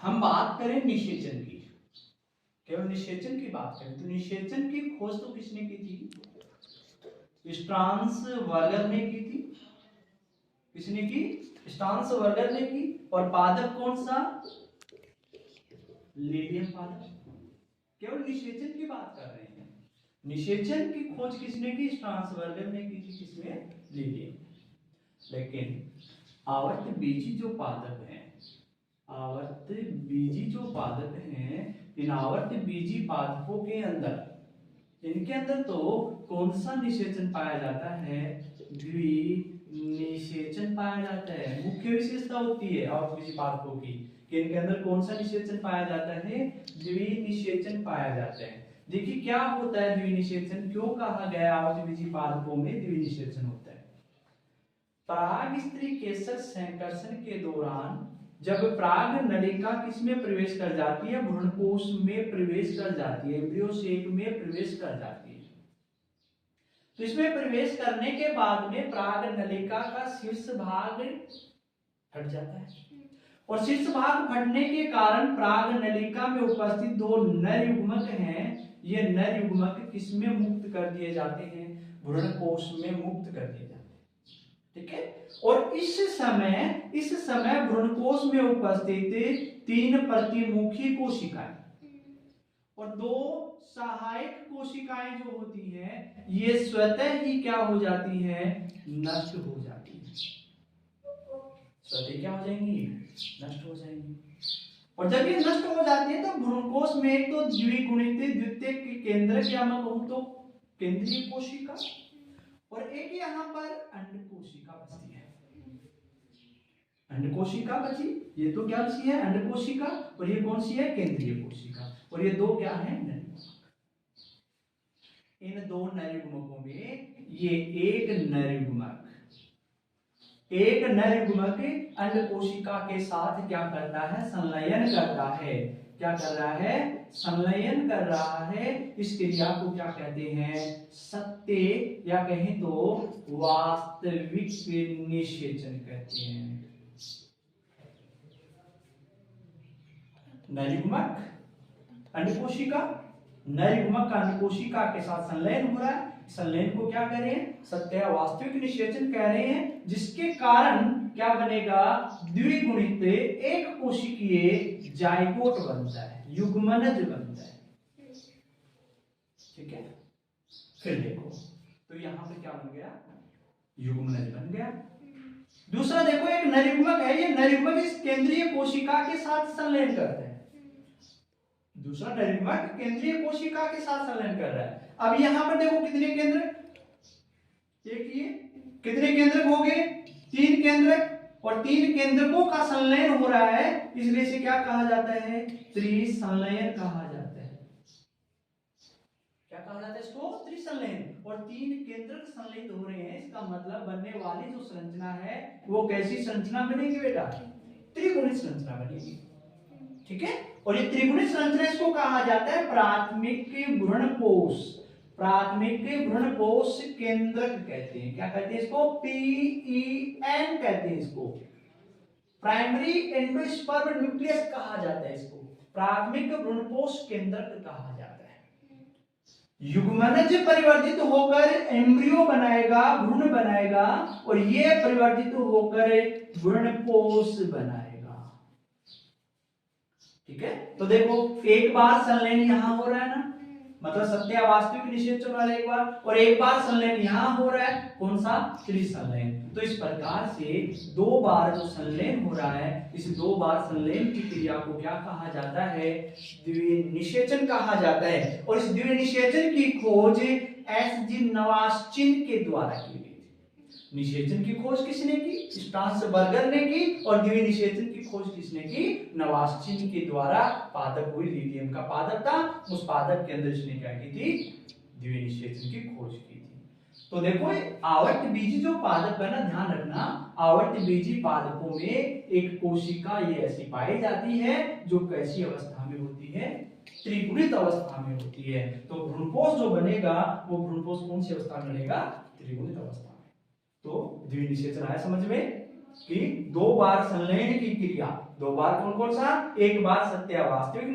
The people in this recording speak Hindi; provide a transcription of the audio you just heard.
हम बात करें निषेचन की, केवल निषेचन की बात करें तो निषेचन की खोज तो किसने की थी? स्ट्रांसबर्गर ने की थी। किसने की? स्ट्रांसबर्गर ने की। और पादप कौन सा? लीलियम पादप। केवल निषेचन की बात कर रहे हैं। निषेचन की खोज किसने की? स्ट्रांसबर्गर ने की थी। किसमें? लीलियम। लेकिन आवर्त बीजी जो पादप हैं, आवर्त बीजी जो पादप हैं, इन आवर्त बीजी पादपों के अंदर, इनके अंदर तो कौन सा निषेचन पाया जाता है? द्विनिषेचन पाया जाता है। मुख्य विशेषता होती है आवर्त बीजी पादपों की कि इनके अंदर कौन सा निषेचन पाया जाता है? द्विनिषेचन पाया जाता है। देखिए क्या होता है द्विनिषेचन, क्यों कहा गया आवर्त बीजी पादपों में द्विनिषेचन होता है? पराग स्त्री केसर संकर्षण के दौरान जब पराग नलिका किसमें प्रवेश कर जाती है? भ्रूणकोश में प्रवेश कर जाती है, एम्ब्रियो सेक में प्रवेश कर जाती है। तो इसमें प्रवेश करने के बाद में पराग नलिका का शीर्ष भाग फट जाता है और शीर्ष भाग फटने के कारण पराग नलिका में उपस्थित दो नर युग्मक हैं, ये नर युग्मक किसमें मुक्त कर दिए जाते हैं? भ्रूणकोश में मुक्त कर दिए जाते हैं। ठीक है। और इस समय भ्रूणकोश में उपस्थित 3 प्रतिमुखी कोशिकाएं और 2 सहायक कोशिकाएं जो होती हैं, ये स्वतः ही क्या हो जाती हैं? नष्ट हो जाती हैं। स्वतः क्या हो जाएंगी? नष्ट हो जाएंगी। और जब ये नष्ट हो जाती है तो भ्रूणकोश में एक तो द्विगुणित द्वितीयक केंद्रक या मैं कहूं तो केंद्रीय कोशिका और एक यहाँ पर अंड कोशिका बचती है। अंड कोशिका बची, ये तो क्या बची है? अंड कोशिका। और ये कौन सी है? केंद्रीय कोशिका। और ये दो क्या है? नर युग्मक। इन दो नर युग्मकों में ये एक नर युग्मक अंड कोशिका के साथ क्या करता है? संलयन करता है। क्या कर रहा है? संलयन कर रहा है। इस क्रिया को क्या कहते हैं? सत्य या कहें तो वास्तविक निषेचन कहते हैं। नरयुग्मक अंडकोशिका, नरयुग्मक का अंडकोशिका के साथ संलयन हो रहा है। संलयन को क्या कह रहे हैं? सत्य वास्तविक निषेचन कह रहे हैं, जिसके कारण क्या बनेगा? द्विगुणित एक कोशिकीय जाइगोट बनता है, युग्मनज बनता है। ठीक है। फिर देखो तो यहां पे क्या बन गया? युग्मनज बन गया। दूसरा देखो, एक नरयुग्मक है, ये नरयुग्मक इस केंद्रीय कोशिका के साथ संलयन करते हैं। दूसरा नरयुग्मक केंद्रीय कोशिका के साथ संलयन कर रहा है। अब यहां पर देखो कितने केंद्र? एक ये कितने केंद्रक हो गए? 3 केंद्रक। और 3 केंद्रकों का संलयन हो रहा है, इसलिए इसे क्या कहा जाता है? त्रिसंलयन कहा जाता है। क्या कहा जाता है इसको? त्रिसंलयन। और 3 केंद्रक संलयित हो रहे हैं, इसका मतलब बनने वाली जो संरचना है वो कैसी संरचना बनेगी बेटा? त्रिगुणित संरचना बनेगी। ठीक है। और ये त्रिगुणित संरचना इसको कहा जाता है प्राथमिक भ्रूणकोश। प्राथमिक भ्रूणकोश केंद्रक कहते हैं। क्या कहते हैं इसको? PEN कहते हैं इसको। प्राइमरी एंडोस्पर्म न्यूक्लियस कहा जाता है इसको। प्राथमिक भ्रूणकोश केंद्रक कहा जाता है। युग्मनज परिवर्तित होकर एम्ब्रियो बनाएगा, भ्रूण बनाएगा, और ये परिवर्तित होकर भ्रूणकोश बनाएगा। ठीक है। तो देखो एक बार संलयन यहां हो रहा है ना, मतलब सत्य वास्तविक निषेचन वाला एक बार, और एक बार संलयन यहां हो रहा है। कौन सा? त्रिसंलयन। तो इस प्रकार से 2 बार जो संलयन हो रहा है, इस 2 बार संलयन की क्रिया को क्या कहा जाता है? द्विनिषेचन कहा जाता है। और इस द्विनिषेचन की खोज SG नवास्चिन के द्वारा की गई। निषेचन की खोज किसने की? स्ट्रासबर्गर ने की। और द्विनिषेचन की खोज किसने की? नवास्चिन के द्वारा। पादप हुई लीलियम का पादप था, उस पादप के अंदर इसने क्या की थी? द्विनिषेचन की खोज की थी। तो देखो आवर्त बीजी जो पादप है ना, ध्यान रखना, आवर्त बीजी पादपों में एक कोशिका ये ऐसी पाई जाती है जो कैसी अवस्था में होती है? त्रिगुणित अवस्था में होती है। तो भ्रूणकोश जो बनेगा वो भ्रूणकोश कौन सी अवस्था में बनेगा? त्रिगुणित अवस्था। तो द्विनिषेचन आया समझ में? कि दो बार संलयन की क्रिया, दो बार कौन कौन सा, एक बार सत्य वास्तविक